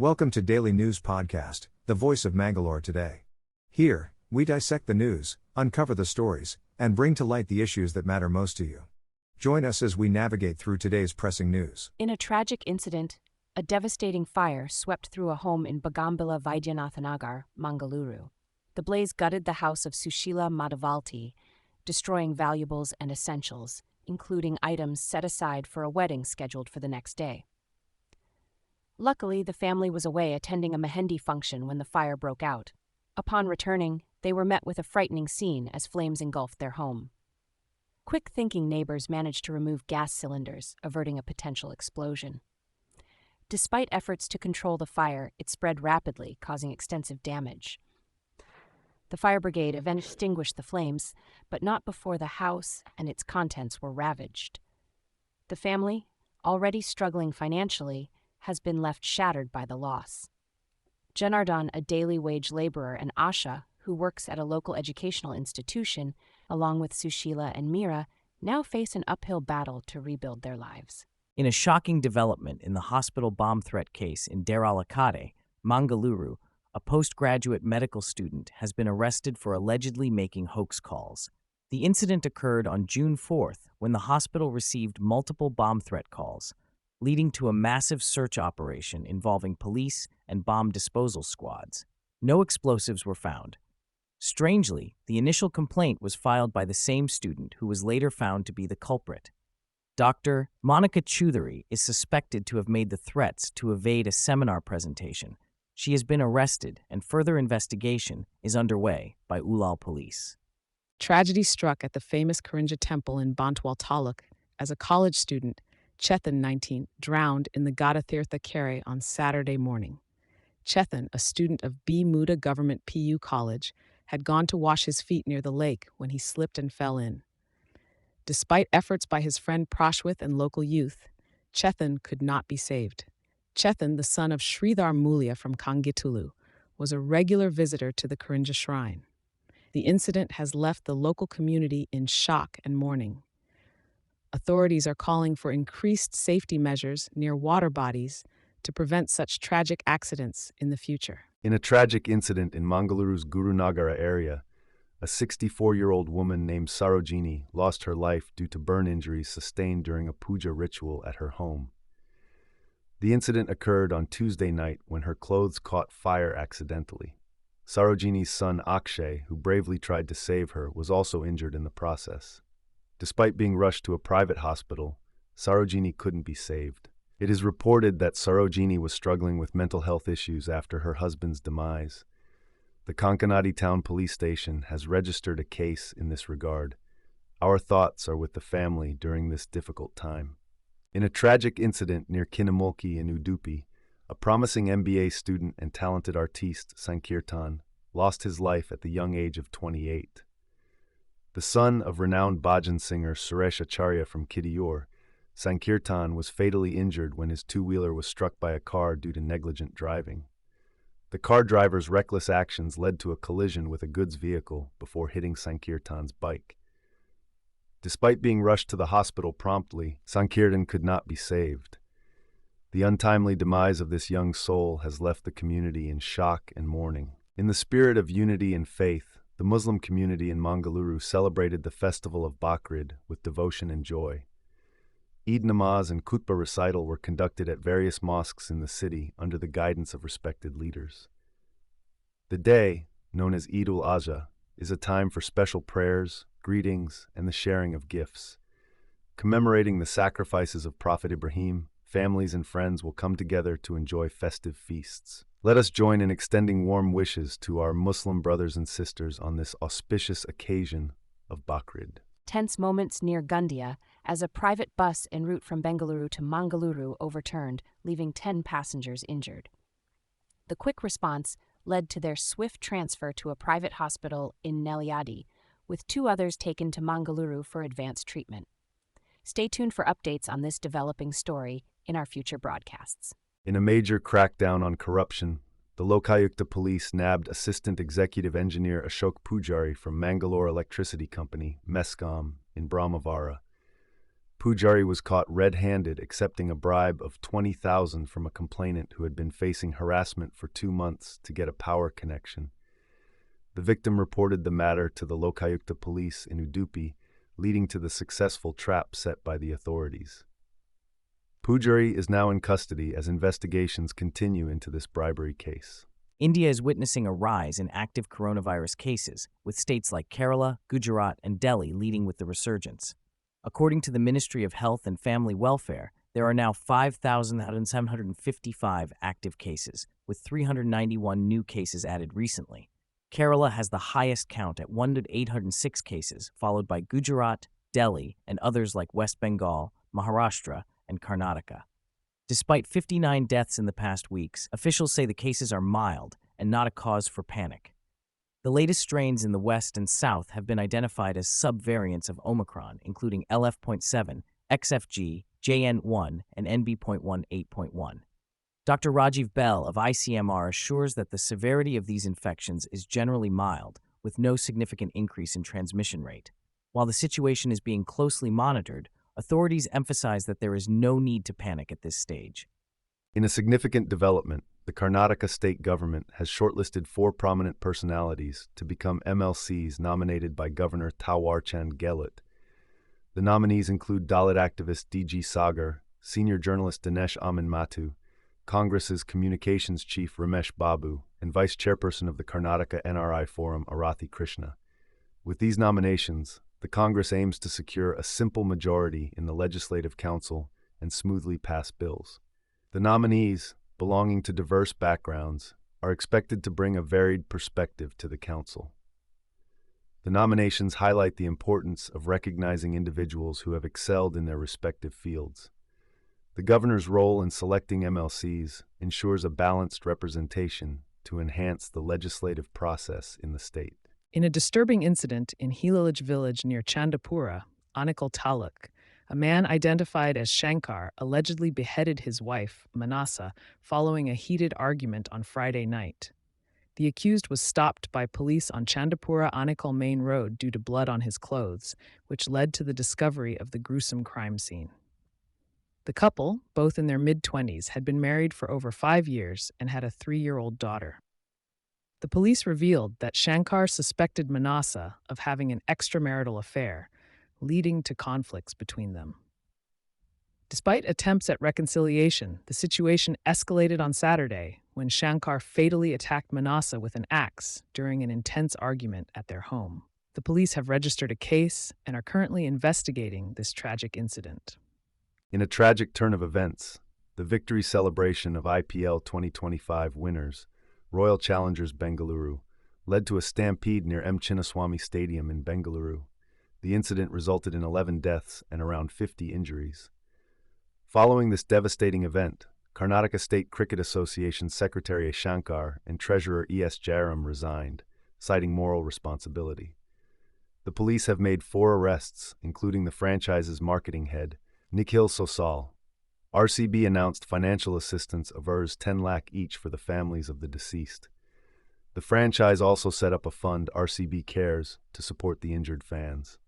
Welcome to Daily News Podcast, the voice of Mangalore today. Here, we dissect the news, uncover the stories, and bring to light the issues that matter most to you. Join us as we navigate through today's pressing news. In a tragic incident, a devastating fire swept through a home in Bagambila, Vaidyanathanagar, Mangaluru. The blaze gutted the house of Sushila Madhavalti, destroying valuables and essentials, including items set aside for a wedding scheduled for the next day. Luckily, the family was away attending a mehendi function when the fire broke out. Upon returning, they were met with a frightening scene as flames engulfed their home. Quick-thinking neighbors managed to remove gas cylinders, averting a potential explosion. Despite efforts to control the fire, it spread rapidly, causing extensive damage. The fire brigade eventually extinguished the flames, but not before the house and its contents were ravaged. The family, already struggling financially, has been left shattered by the loss. Janardhan, a daily wage laborer, and Asha, who works at a local educational institution, along with Sushila and Meera, now face an uphill battle to rebuild their lives. In a shocking development in the hospital bomb threat case in Deralakatte, Mangaluru, a postgraduate medical student has been arrested for allegedly making hoax calls. The incident occurred on June 4th when the hospital received multiple bomb threat calls, leading to a massive search operation involving police and bomb disposal squads. No explosives were found. Strangely, the initial complaint was filed by the same student who was later found to be the culprit. Dr. Monica Choudhury is suspected to have made the threats to evade a seminar presentation. She has been arrested, and further investigation is underway by Ulal police. Tragedy struck at the famous Karinja Temple in Bantwal Taluk as a college student, Chetan, 19, drowned in the Gadathirtha Kere on Saturday morning. Chetan, a student of B. Muda Government PU College, had gone to wash his feet near the lake when he slipped and fell in. Despite efforts by his friend Prashwith and local youth, Chetan could not be saved. Chetan, the son of Sridhar Mulya from Kangitulu, was a regular visitor to the Karinja shrine. The incident has left the local community in shock and mourning. Authorities are calling for increased safety measures near water bodies to prevent such tragic accidents in the future. In a tragic incident in Mangaluru's Gurunagara area, a 64-year-old woman named Sarojini lost her life due to burn injuries sustained during a puja ritual at her home. The incident occurred on Tuesday night when her clothes caught fire accidentally. Sarojini's son Akshay, who bravely tried to save her, was also injured in the process. Despite being rushed to a private hospital, Sarojini couldn't be saved. It is reported that Sarojini was struggling with mental health issues after her husband's demise. The Kankanadi Town Police Station has registered a case in this regard. Our thoughts are with the family during this difficult time. In a tragic incident near Kinnamulki in Udupi, a promising MBA student and talented artiste, Sankirtan, lost his life at the young age of 28. The son of renowned bhajan singer Suresh Acharya from Kidiyur, Sankirtan was fatally injured when his two-wheeler was struck by a car due to negligent driving. The car driver's reckless actions led to a collision with a goods vehicle before hitting Sankirtan's bike. Despite being rushed to the hospital promptly, Sankirtan could not be saved. The untimely demise of this young soul has left the community in shock and mourning. In the spirit of unity and faith, the Muslim community in Mangaluru celebrated the festival of Bakrid with devotion and joy. Eid namaz and khutbah recital were conducted at various mosques in the city under the guidance of respected leaders. The day, known as Eid ul-Adha, is a time for special prayers, greetings, and the sharing of gifts. Commemorating the sacrifices of Prophet Ibrahim, families and friends will come together to enjoy festive feasts. Let us join in extending warm wishes to our Muslim brothers and sisters on this auspicious occasion of Bakrid. Tense moments near Gundia as a private bus en route from Bengaluru to Mangaluru overturned, leaving 10 passengers injured. The quick response led to their swift transfer to a private hospital in Nelyady, with 2 others taken to Mangaluru for advanced treatment. Stay tuned for updates on this developing story in our future broadcasts. In a major crackdown on corruption, the Lokayukta police nabbed Assistant Executive Engineer Ashok Pujari from Mangalore Electricity Company, MESCOM, in Brahmavara. Pujari was caught red-handed accepting a bribe of 20,000 from a complainant who had been facing harassment for 2 months to get a power connection. The victim reported the matter to the Lokayukta police in Udupi, leading to the successful trap set by the authorities. Pujari is now in custody as investigations continue into this bribery case. India is witnessing a rise in active coronavirus cases, with states like Kerala, Gujarat, and Delhi leading with the resurgence. According to the Ministry of Health and Family Welfare, there are now 5,755 active cases, with 391 new cases added recently. Kerala has the highest count at 1,806 cases, followed by Gujarat, Delhi, and others like West Bengal, Maharashtra, and Karnataka. Despite 59 deaths in the past weeks, officials say the cases are mild and not a cause for panic. The latest strains in the West and South have been identified as subvariants of Omicron, including LF.7, XFG, JN1, and NB.18.1. Dr. Rajiv Bell of ICMR assures that the severity of these infections is generally mild, with no significant increase in transmission rate. While the situation is being closely monitored, authorities emphasize that there is no need to panic at this stage. In a significant development, the Karnataka state government has shortlisted 4 prominent personalities to become MLCs nominated by Governor Tawarchand Gehlot. The nominees include Dalit activist D.G. Sagar, senior journalist Dinesh Amin Mathu, Congress's communications chief Ramesh Babu, and vice chairperson of the Karnataka NRI Forum Arathi Krishna. With these nominations, the Congress aims to secure a simple majority in the Legislative Council and smoothly pass bills. The nominees, belonging to diverse backgrounds, are expected to bring a varied perspective to the Council. The nominations highlight the importance of recognizing individuals who have excelled in their respective fields. The governor's role in selecting MLCs ensures a balanced representation to enhance the legislative process in the state. In a disturbing incident in Hilalaj village near Chandapura, Anikal Taluk, a man identified as Shankar allegedly beheaded his wife, Manasa, following a heated argument on Friday night. The accused was stopped by police on Chandapura Anikal Main Road due to blood on his clothes, which led to the discovery of the gruesome crime scene. The couple, both in their mid-20s, had been married for over 5 years and had a 3-year-old daughter. The police revealed that Shankar suspected Manasa of having an extramarital affair, leading to conflicts between them. Despite attempts at reconciliation, the situation escalated on Saturday when Shankar fatally attacked Manasa with an axe during an intense argument at their home. The police have registered a case and are currently investigating this tragic incident. In a tragic turn of events, the victory celebration of IPL 2025 winners, Royal Challengers Bengaluru, led to a stampede near M. Chinnaswamy Stadium in Bengaluru. The incident resulted in 11 deaths and around 50 injuries. Following this devastating event, Karnataka State Cricket Association Secretary Shankar and Treasurer E.S. Jaram resigned, citing moral responsibility. The police have made 4 arrests, including the franchise's marketing head, Nikhil Sosal. RCB announced financial assistance of Rs 10 lakh each for the families of the deceased. The franchise also set up a fund, RCB Cares, to support the injured fans.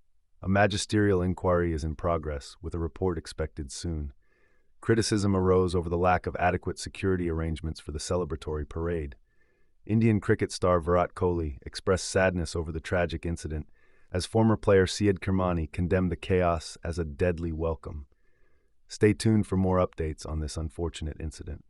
A magisterial inquiry is in progress, with a report expected soon. Criticism arose over the lack of adequate security arrangements for the celebratory parade. Indian cricket star Virat Kohli expressed sadness over the tragic incident, as former player Syed Kirmani condemned the chaos as a deadly welcome. Stay tuned for more updates on this unfortunate incident.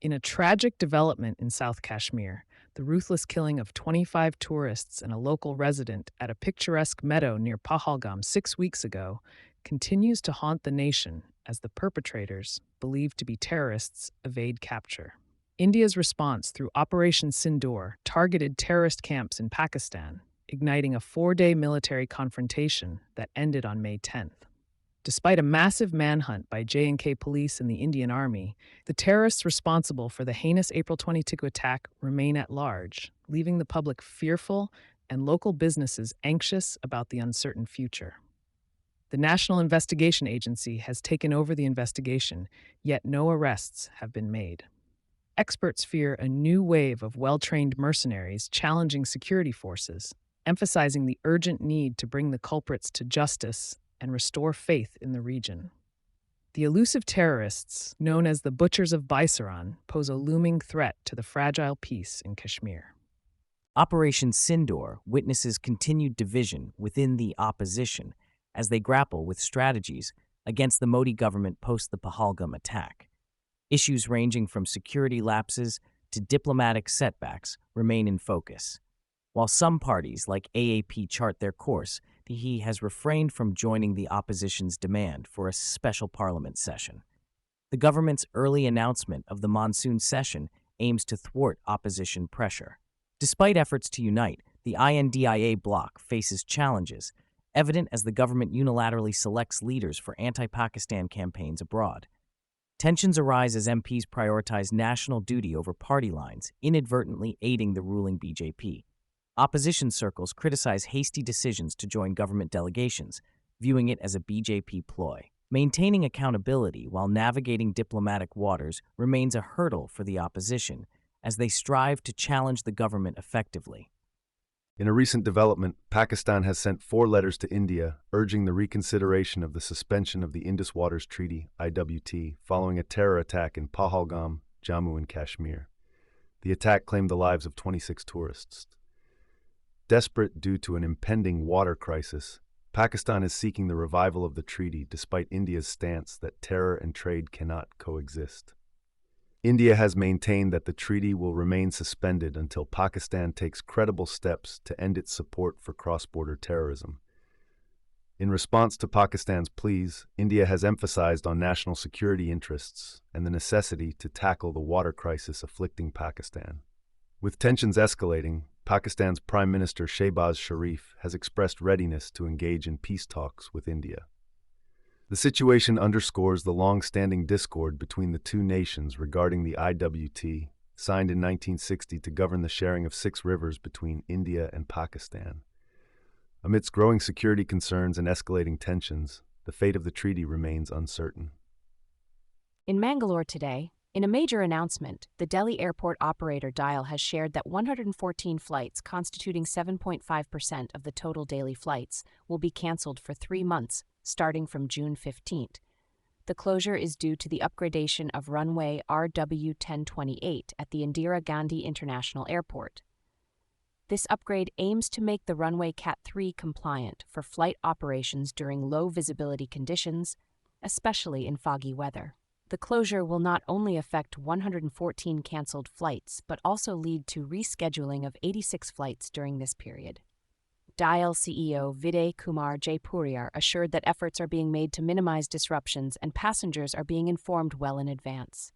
In a tragic development in South Kashmir, the ruthless killing of 25 tourists and a local resident at a picturesque meadow near Pahalgam 6 weeks ago continues to haunt the nation as the perpetrators, believed to be terrorists, evade capture. India's response through Operation Sindoor targeted terrorist camps in Pakistan, igniting a 4-day military confrontation that ended on May 10th. Despite a massive manhunt by J&K police and the Indian Army, the terrorists responsible for the heinous April 22 attack remain at large, leaving the public fearful and local businesses anxious about the uncertain future. The National Investigation Agency has taken over the investigation, yet no arrests have been made. Experts fear a new wave of well-trained mercenaries challenging security forces, emphasizing the urgent need to bring the culprits to justice and restore faith in the region. The elusive terrorists, known as the Butchers of Baisaran, pose a looming threat to the fragile peace in Kashmir. Operation Sindoor witnesses continued division within the opposition as they grapple with strategies against the Modi government post the Pahalgam attack. Issues ranging from security lapses to diplomatic setbacks remain in focus. While some parties like AAP chart their course, he has refrained from joining the opposition's demand for a special parliament session. The government's early announcement of the monsoon session aims to thwart opposition pressure. Despite efforts to unite, the INDIA bloc faces challenges, evident as the government unilaterally selects leaders for anti-Pakistan campaigns abroad. Tensions arise as MPs prioritize national duty over party lines, inadvertently aiding the ruling BJP. Opposition circles criticize hasty decisions to join government delegations, viewing it as a BJP ploy. Maintaining accountability while navigating diplomatic waters remains a hurdle for the opposition, as they strive to challenge the government effectively. In a recent development, Pakistan has sent 4 letters to India urging the reconsideration of the suspension of the Indus Waters Treaty, IWT, following a terror attack in Pahalgam, Jammu and Kashmir. The attack claimed the lives of 26 tourists. Desperate due to an impending water crisis, Pakistan is seeking the revival of the treaty despite India's stance that terror and trade cannot coexist. India has maintained that the treaty will remain suspended until Pakistan takes credible steps to end its support for cross-border terrorism. In response to Pakistan's pleas, India has emphasized on national security interests and the necessity to tackle the water crisis afflicting Pakistan. With tensions escalating, Pakistan's Prime Minister Shehbaz Sharif has expressed readiness to engage in peace talks with India. The situation underscores the long-standing discord between the two nations regarding the IWT, signed in 1960 to govern the sharing of 6 rivers between India and Pakistan. Amidst growing security concerns and escalating tensions, the fate of the treaty remains uncertain. In Mangalore today, in a major announcement, the Delhi airport operator DIAL has shared that 114 flights, constituting 7.5% of the total daily flights, will be cancelled for 3 months, starting from June 15th. The closure is due to the upgradation of runway RW1028 at the Indira Gandhi International Airport. This upgrade aims to make the runway Cat 3 compliant for flight operations during low visibility conditions, especially in foggy weather. The closure will not only affect 114 cancelled flights, but also lead to rescheduling of 86 flights during this period. DIAL CEO Videh Kumar Jaipuriar assured that efforts are being made to minimize disruptions and passengers are being informed well in advance.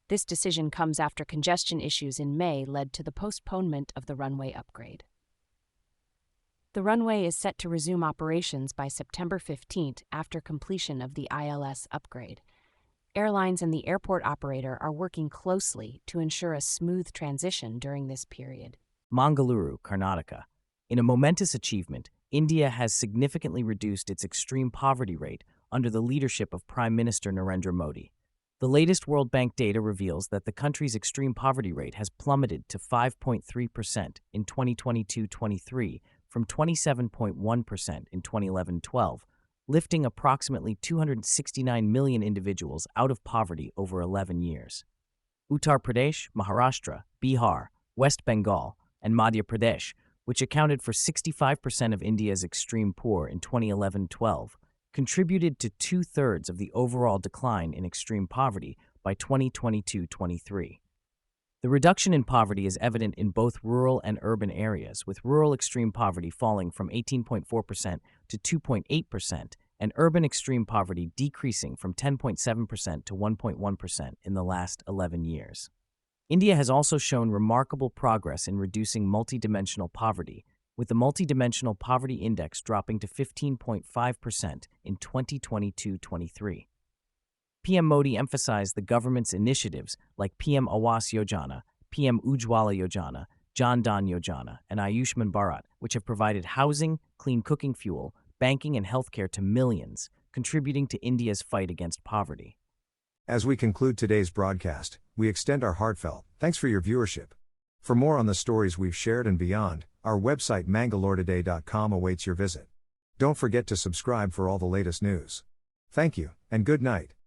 This decision comes after congestion issues in May led to the postponement of the runway upgrade. The runway is set to resume operations by September 15th after completion of the ILS upgrade. Airlines and the airport operator are working closely to ensure a smooth transition during this period. Mangaluru, Karnataka. In a momentous achievement, India has significantly reduced its extreme poverty rate under the leadership of Prime Minister Narendra Modi. The latest World Bank data reveals that the country's extreme poverty rate has plummeted to 5.3% in 2022-23 from 27.1% in 2011-12, lifting approximately 269 million individuals out of poverty over 11 years. Uttar Pradesh, Maharashtra, Bihar, West Bengal, and Madhya Pradesh, which accounted for 65% of India's extreme poor in 2011-12, contributed to 2/3 of the overall decline in extreme poverty by 2022-23. The reduction in poverty is evident in both rural and urban areas, with rural extreme poverty falling from 18.4% to 2.8% and urban extreme poverty decreasing from 10.7% to 1.1% in the last 11 years. India has also shown remarkable progress in reducing multidimensional poverty, with the Multidimensional Poverty Index dropping to 15.5% in 2022-23. PM Modi emphasized the government's initiatives like PM Awas Yojana, PM Ujjwala Yojana, Jan Dhan Yojana, and Ayushman Bharat, which have provided housing, clean cooking fuel, banking, and healthcare to millions, contributing to India's fight against poverty. As we conclude today's broadcast, we extend our heartfelt thanks for your viewership. For more on the stories we've shared and beyond, our website mangaloretoday.com awaits your visit. Don't forget to subscribe for all the latest news. Thank you, and good night.